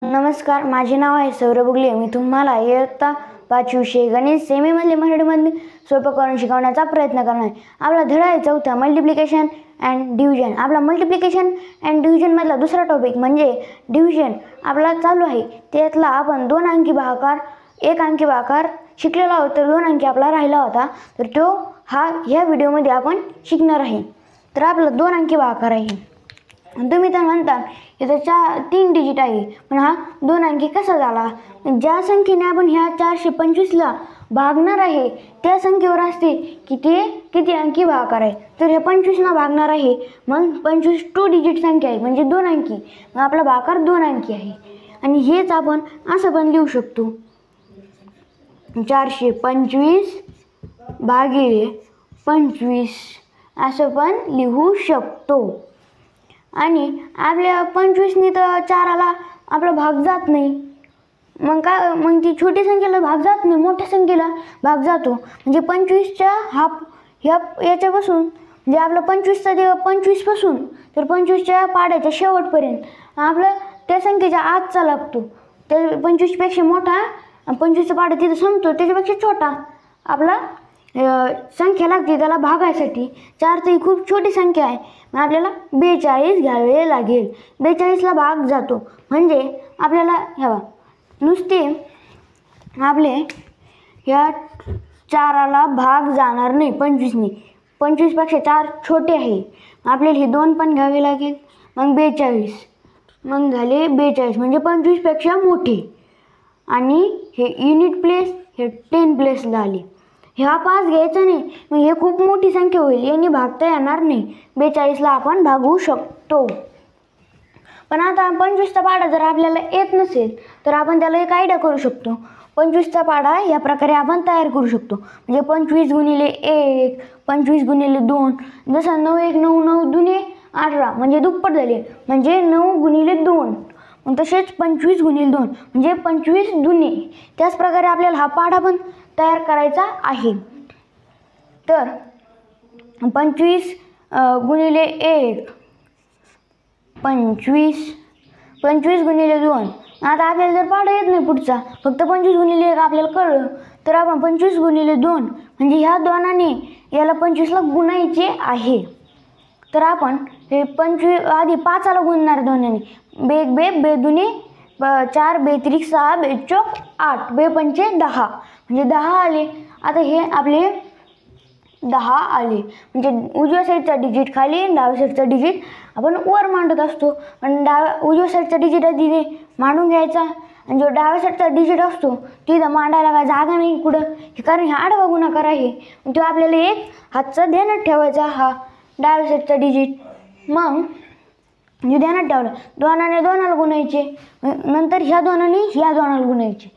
नमस्कार, माझे नाव आहे सौरभ उगले. मी तुम्हाला इयत्ता 5वी विषय गणित सेमीमधले मराठीमध्ये सोपं करून शिकवण्याचा प्रयत्न करणार आहे. आपला धडा आहे 4था मल्टिप्लिकेशन अँड डिव्हिजन. आपला मल्टिप्लिकेशन अँड डिव्हिजनमधला दुसरा टॉपिक म्हणजे डिव्हिजन आपला चालू आहे. त्यातला आपण 2 अंकी भागाकार, 1 अंकी भागाकार शिकलेला आहोत, तर 2 अंकी आपला राहिला होता, तर तो ह्या व्हिडिओमध्ये आपण शिकणार आहे. तर आपला 2 अंकी भागाकार आहे. तुम्ही तर म्हणता इथं 3 डिजिट आहे, पण हा 2 अंकी कसा झाला? ज्या संख्येने आपण ह्या 425ला भागणार आहे त्या संख्येवर असते की ते किती अंकी भागाकार आहे. तर हे 25ला भागणार आहे, मग 25 2 डिजिट संख्या आहे म्हणजे 2 अंकी, मग आपला भागाकार 2 अंकी आहे. आणि हेच आपण असं पण लिहू शकतो, 425 भागिले 25 असं पण लिहू शकतो. आणि आपल्या 25नी तर 4ला आपला भाग जात नाही, मग ती छोटी संख्येला भाग जात नाही, मोठ्या संख्येला भाग जातो. म्हणजे 25च्या याच्यापासून म्हणजे आपलं 25 पासून तर 25च्या पाड्याच्या शेवटपर्यंत आपलं त्या संख्येच्या आजचा लागतो. त्या 25पेक्षा मोठा, 25चा पाडा तिथं संपतो त्याच्यापेक्षा छोटा आपला संख्या लागते त्याला भागायसाठी. 4 तर ही खूप छोटी संख्या आहे, मग आपल्याला 42 घ्यावे लागेल. 42ला भाग जातो म्हणजे आपल्याला नुसते आपले ह्या 4ला भाग जाणार नाही 25नी. 25पेक्षा 4 छोटे आहे, आपल्याला हे 2 पण घ्यावे लागेल. मग 42, मग झाले 42 म्हणजे 25पेक्षा मोठे. आणि हे युनिट प्लेस हे 10 प्लेसला आले. ह्या 5 घ्यायचा नाही, मग हे खूप मोठी संख्या होईल, यांनी भागता येणार नाही. 42ला आपण भागू शकतो. पण आता 25चा पाढा जर आपल्याला येत नसेल तर आपण त्याला एक आयडिया करू शकतो. 25चा पाढा या प्रकारे आपण तयार करू शकतो. म्हणजे 25 गुणिले 1, 25 गुणिले 2, जसं 9 1 9 9 दुने 18 म्हणजे दुप्पट झाले, म्हणजे 9 गुणिले 2. मग तसेच 25 गुणिले 2 म्हणजे 25 दुने. त्याच प्रकारे आपल्याला हा पाढा पण तयार करायचा आहे. तर 25 गुणिले 1 25, 25 गुणिले 2. आता आपल्याला जर पाढा येत नाही पुढचा, फक्त 25 गुणिले 1 आपल्याला कळलं, तर आपण 25 गुणिले 2 म्हणजे ह्या 2ने याला 25ला गुणायचे आहे. तर आपण हे 25 आधी 5ला गुणणार 2ने. बेग बे बेदुने 4, बेत्रिक 6, बेचोक 8, बेपंचे 10 म्हणजे 10 आले. आता हे आपले 10 आले म्हणजे उजव्या साईडचा डिजिट खाली, डाव्या साईडचा डिजिट आपण वर मांडत असतो. पण उजव्या साईडचा डिजिट आधी मांडून घ्यायचा, आणि जो डाव्या साईडचा डिजिट असतो तिथं मांडायला काय जागा नाही कुठं, कारण हे आडवा गुणाकार आहे. तो आपल्याला एक हातचा ध्यानात ठेवायचा, हा डाव्या साईडचा डिजिट. मग हे ध्यानात ठेवलं, 2ने 2ला गुणायचे, नंतर ह्या 2ने ह्या 2ला गुणायचे.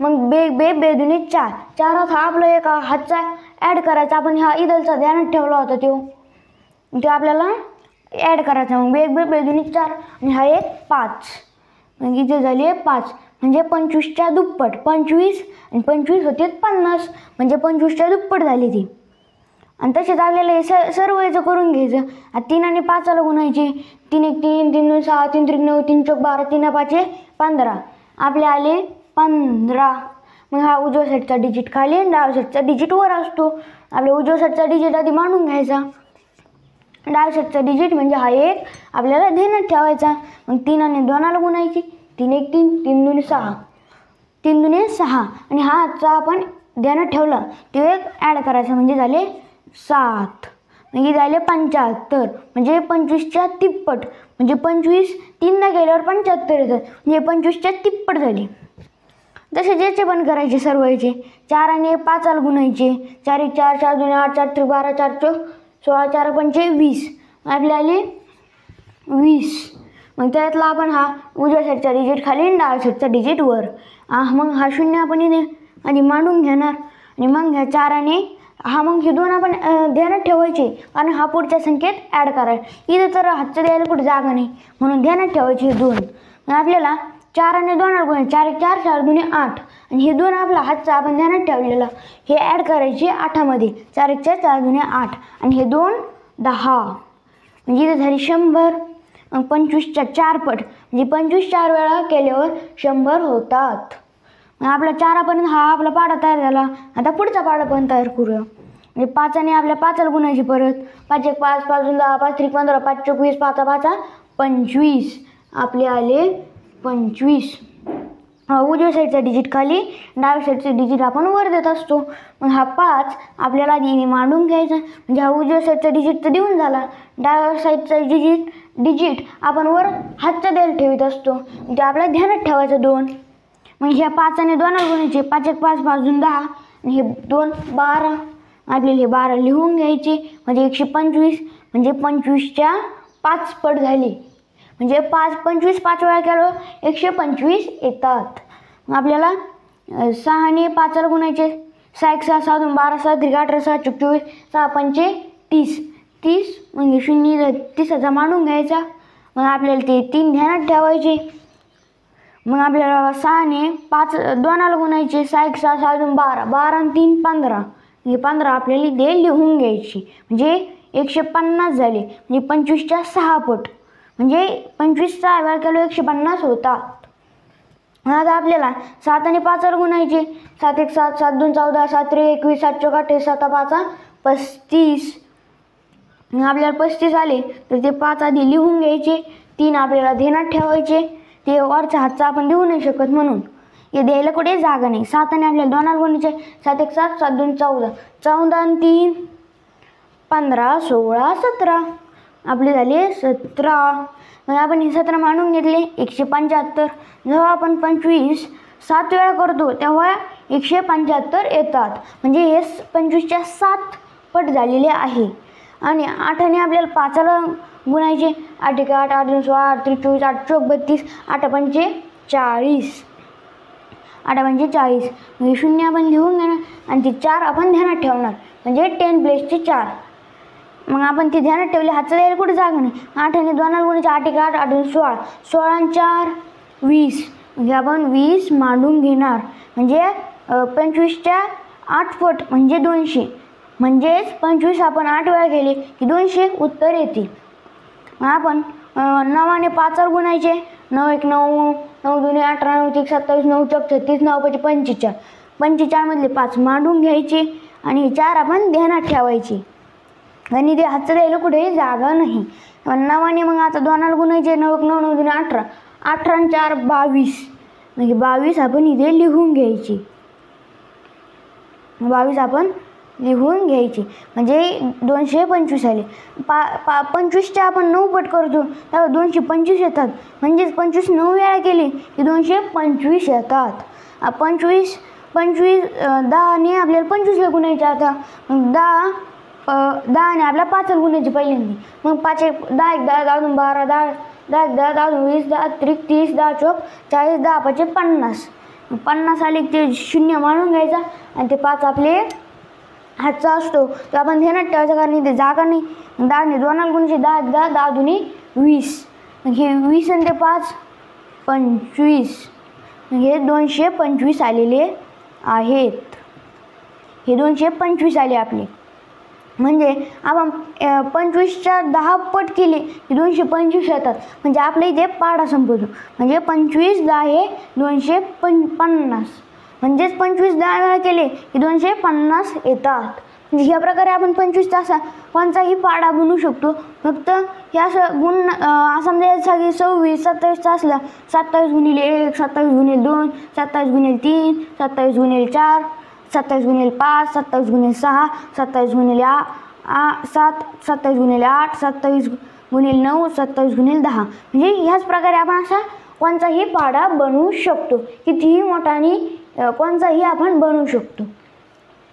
मग बे दुने 4, 4 हा आपला एक हातचा ॲड करायचा. आपण हा इदलचा ध्यानात ठेवला होता तो आपल्याला ॲड करायचा. मग बे दुने 4 आणि हा एक 5, मग इथे झाले 5 म्हणजे 25च्या दुप्पट. 25 आणि 25 होते 50 म्हणजे 25च्या दुप्पट झाली ती. आणि तसेच आपल्याला हे सर्व याचं करून घ्यायचं. 3 आणि 5ला गुणायचे. 3 1 3, 3 2 6, 3 3 9, 3 4 12, 3 5 15 आपले आले 15. मग हा उजव्या साईडचा डिजिट खाली आणि डाव्या साईडचा डिजिट वर असतो. आपल्या उजव्या साईडचा डिजिट आधी मांडून घ्यायचा, डाव्या साईडचा डिजिट म्हणजे हा एक आपल्याला ध्यानात ठेवायचा. मग 3 आणि 2ला गुणायची. 3 1 3, 3 2 6, 3 2 6 आणि हा आजचा आपण ध्यानात ठेवला ते एक ॲड करायचा म्हणजे झाले 7. म्हणजे झाले 75 म्हणजे 25च्या तिप्पट. म्हणजे 25 3दा गेल्यावर 75 येतात, म्हणजे 25च्या तिप्पट झाली. तसे ज्याचे पण करायचे सर्व याचे. 4 आणि 5ला गुणायचे. 4 1 4, 4 2 8, 4 3 12, 4 4 16, 4 5 20 आपले आले 20. मग त्यातला आपण हा उजव्या साईडचा डिजिट खाली आणि डाव्या साईडचा डिजिट वर. मग हा 0 आपण इथे आधी मांडून घेणार. आणि मग ह्या 4ने मग हे 2 आपण ध्यानात ठेवायचे, कारण हा पुढच्या संख्येत ॲड करायचा. इथे तर हातचं द्यायला कुठे जागा नाही, म्हणून ध्यानात ठेवायचे हे 2. मग आपल्याला 4 आणि 2ला गुणायचे. 4 1 4, 4 2 8 आणि हे 2 आपला हातचा आपण ध्यानात ठेवलेला हे ॲड करायचे 8मध्ये. 4 1 4, 4 2 8 आणि हे 2 10 म्हणजे इथे झाली 100. 25च्या 4 पट म्हणजे 25 4 वेळा केल्यावर 100 होतात. मग आपला 4पर्यंत हा आपला पाढा तयार झाला. आता पुढचा पाढा पण तयार करूया. म्हणजे 5ने आपल्या 5ला गुणायची परत. 5 1 5 5 2 10 5 3 15 5 4 20 5 5 25 आपले आले 25. उजव्या साईडचा डिजिट खाली, डाव्या साईडचे डिजिट आपण वर देत असतो. मग हा 5 आपल्याला आधी मांडून घ्यायचा. म्हणजे हा उजव्या साईडचा डिजिट तर देऊन झाला. डाव्या साईडचा डिजिट आपण वर हातच्या द्यायला ठेवत असतो. ते आपल्याला ध्यानात ठेवायचं 2. मग ह्या 5ने 2ला गुणायचे. 5 1 5 5 2 10 आणि हे 2 12. आपल्याला हे 12 लिहून घ्यायचे. म्हणजे 125 म्हणजे 25च्या 5 पट झाली. म्हणजे 25 5 वेळा केलं 125 येतात. मग आपल्याला 6ने 5ला गुणायचे. 6 1 6 6 2 12 6 3 18 6 24 6 5 30 30 म्हणजे 0 30चा मांडून घ्यायचा. मग आपल्याला ते 3 ध्यानात ठेवायचे. मग आपल्याला 6ने 5 2ला गुणायचे. 6 1 6 6 2 12 12 आणि 3 15 हे 15 आपल्याला ते लिहून घ्यायची. म्हणजे 150 झाले. म्हणजे 25च्या 6 पट. म्हणजे 25 6 वेळा केलं 150 होतात. आता आपल्याला 7ने 5ला गुणायचे. 7 1 7 7 2 14 7 3 21 7 4 28 7 5 35. आपल्याला 35 आले तर ते 5 आधी लिहून घ्यायचे. 3 आपल्याला ध्यानात ठेवायचे. ते वरचा हातचा आपण देऊ नाही शकत म्हणून हे द्यायला कुठे जागा नाही. 7ने आपल्याला 2ला गुणायचे. 7 1 7 7 2 14 14 आणि 3 15 16 17 आपले झाले 17. मग आपण हे 17 मांडून घेतले. 175. जेव्हा आपण 25 7 वेळा करतो तेव्हा 175 येतात. म्हणजे हे 25च्या 7 पट झालेले आहे. आणि 8ने आपल्याला 5ला गुणायचे. 8 1 8 8 2 16 8 3 24 8 4 32 8 5 40 8 5 40. म्हणजे 0 आपण लिहून घेणार आणि ते 4 आपण ध्यानात ठेवणार. म्हणजे 10 प्लेसचे 4. मग आपण ते ध्यानात ठेवले. हातचं द्यायला कुठे जागा नाही. 8ने 2ला गुणायचे. 8 1 8 8 2 16 16 आणि 4 20. म्हणजे आपण 20 मांडून घेणार. म्हणजे 25च्या 8 पट म्हणजे 200. म्हणजेच 25 आपण 8 वेळा केले की 200 उत्तर येते. मग आपण 9ने 5ला गुणायचे. 9 1 9 9 2 18 9 1 27 9 4 36 9 5 45 45 मधले 5 मांडून घ्यायचे आणि 4 आपण ध्यानात ठेवायचे. आणि ते हातचं द्यायला कुठेही जागा नाही. 9ने मग आता 2ला गुणायचे. 9 1 9 9 2 18 18 आणि 4 22. म्हणजे 22 आपण इथे लिहून घ्यायची. 22 आपण लिहून घ्यायची. म्हणजे 225 आले. 25च्या आपण 9 पट करतो तेव्हा 225 येतात. म्हणजेच 25 9 वेळा केली की 225 येतात. 25 10ने आपल्याला 25ला गुणायचे. आता 10ने आपल्याला 5ला गुणायचे पहिल्यांदा. मग 5 1 10 1 10 10 2 12 10 10 10 10 2 20 10 30 30 10 4 40 10 5 50. 50 आले ते 0 मांडून घ्यायचा आणि ते 5 आपले हातचा असतो तो आपण ध्यानात ठेवायचा. कारण इथे जागा नाही. 10ने 2ला गुणायचे. 10 10 10 2 20. हे 20 आणि ते 5 25. हे 225 आलेले आहेत. हे 225 आले आपले. म्हणजे आपण 25च्या 10 पट केले की 225 येतात. म्हणजे आपल्या इथे पाढा संपतो. म्हणजे 25 10 हे 250. म्हणजेच 25 10 वेळा केले की 250 येतात. म्हणजे ह्या प्रकारे आपण 25 तासा कोणताही पाढा बनवू शकतो. फक्त हे असं गुण समजा सगळी 26 27 असला 27 गुणिले 1 27 गुणिले 2 27 गुणिले 3 27 गुणिले 4 27 गुणिले 5 27 गुणिले 6 27 गुणिले 7 27 गुणिले 8 27 गुणिले 9 27 गुणिले 10. म्हणजे ह्याच प्रकारे आपण असा कोणताही पाढा बनवू शकतो. कितीही मोठा आणि कोणताही आपण बनवू शकतो.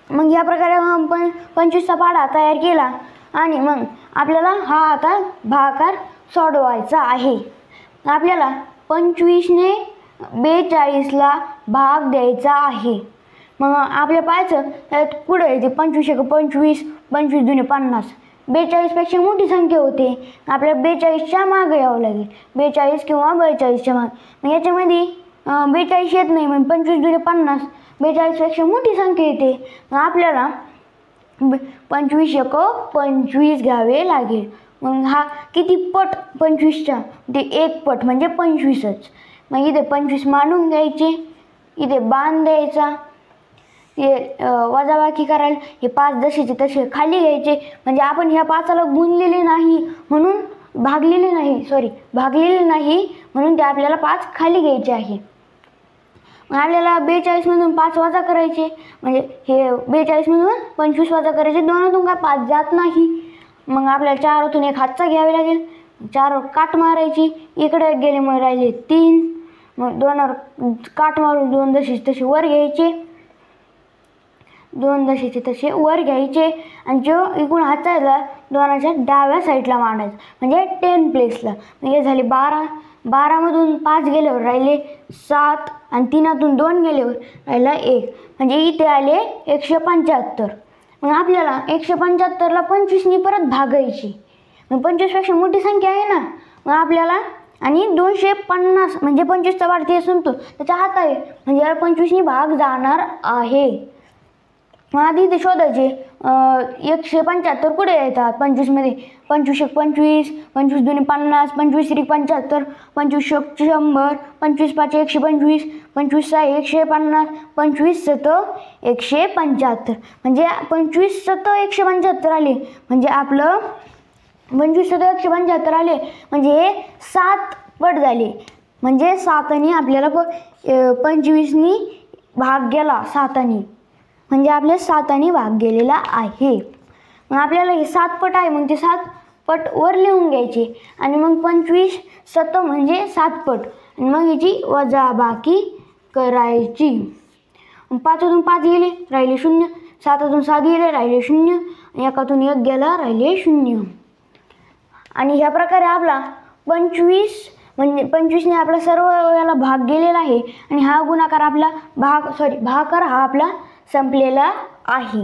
मग या प्रकारे आपण 25चा पाढा तयार केला. आणि मग आपल्याला हा आता भागाकार सोडवायचा आहे. आपल्याला 25ने 42ला भाग द्यायचा आहे. मग आपल्या पाहायचं त्यात पुढे येते 25 1 25 25 2 50. 42पेक्षा मोठी संख्या होते. आपल्याला 42च्या मागे यावं लागेल. 42 किंवा 42च्या मागे. मग याच्यामध्ये 42 येत नाही. मग 25 2 50. 42पेक्षा मोठी संख्या येते. मग आपल्याला 25 1 25 घ्यावे लागेल. मग हा किती पट 25च्या, ते 1 पट म्हणजे 25च. मग इथे 25 मांडून घ्यायचे, इथे बाण द्यायचा, हे वजाबाकी करायला हे 5 जसेचे तसे खाली घ्यायचे. म्हणजे आपण ह्या 5ला गुणलेले नाही म्हणून भागलेले नाही म्हणून ते आपल्याला 5 खाली घ्यायचे आहे. मग आपल्याला 42 मधून 5 वजा करायचे, म्हणजे हे 42 मधून 25 वजा करायचे. 2तून काय 5 जात नाही. मग आपल्याला 4तून एक हातचा घ्यावे लागेल. 4वर काट मारायची, इकडे गेले मग राहिले 3. मग 2वर काट मारून 2 जसेचे तसे वर घ्यायचे, 2 जसेचे तसे वर घ्यायचे. आणि जो इकडून हातचा आहे 2च्या डाव्या साईडला मांडायचा, म्हणजे 10 प्लेसला. म्हणजे झाले 12. 12मधून 5 गेल्यावर राहिले 7 आणि 3तून 2 गेल्यावर राहिला 1, म्हणजे इथे आले 175. मग आपल्याला 175ला 25नी परत भागायची. मग 25पेक्षा मोठी संख्या आहे ना, मग आपल्याला आणि 250 म्हणजे 25चा वाढती संपतो त्याच्या हात आहे, म्हणजे याला 25नी भाग जाणार आहे. मग आधी इथे शोधायचे 175 कुठे येतात 25मध्ये. 25 1 25, 25 2 50, 25 3 75, 25 1 100, 25 5 125, 25 6 150, 25 7 175. म्हणजे 25 7 175 आले, म्हणजे आपलं 25 7 175 आले, म्हणजे हे 7 पट झाले. म्हणजे 7नी आपल्याला 25नी भाग गेला, 7नी म्हणजे आपल्या 7नी भाग गेलेला आहे. मग आपल्याला हे 7 पट आहे, मग ते 7 पट वर लिहून घ्यायचे. आणि मग 25 7 म्हणजे 7 पट, आणि मग याची वजाबाकी करायची. 5तून 5 गेले राहिले 0, 7तून 7 गेले राहिले 0, 1तून 1 गेला राहिले 0. आणि ह्या प्रकारे आपला 25 म्हणजे 25ने आपला सर्व याला भाग गेलेला आहे. आणि हा गुणाकार आपला भागाकार हा आपला संपलेला आहे.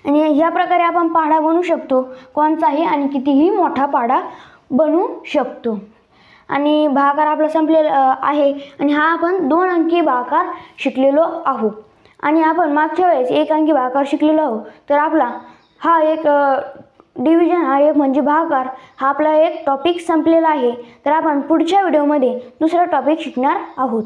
आणि ह्या प्रकारे आपण पाढा बनवू शकतो कोणताही, आणि कितीही मोठा पाढा बनवू शकतो. आणि भागाकार आपला संपलेला आहे. आणि हा आपण 2 अंकी भागाकार शिकलेलो आहोत. आणि आपण मागच्या वेळेस 1 अंकी भागाकार शिकलेलो आहोत. तर आपला हा एक डिव्हिजन हा एक म्हणजे भागाकार हा आपला एक टॉपिक संपलेला आहे. तर आपण पुढच्या व्हिडिओमध्ये दुसरा टॉपिक शिकणार आहोत.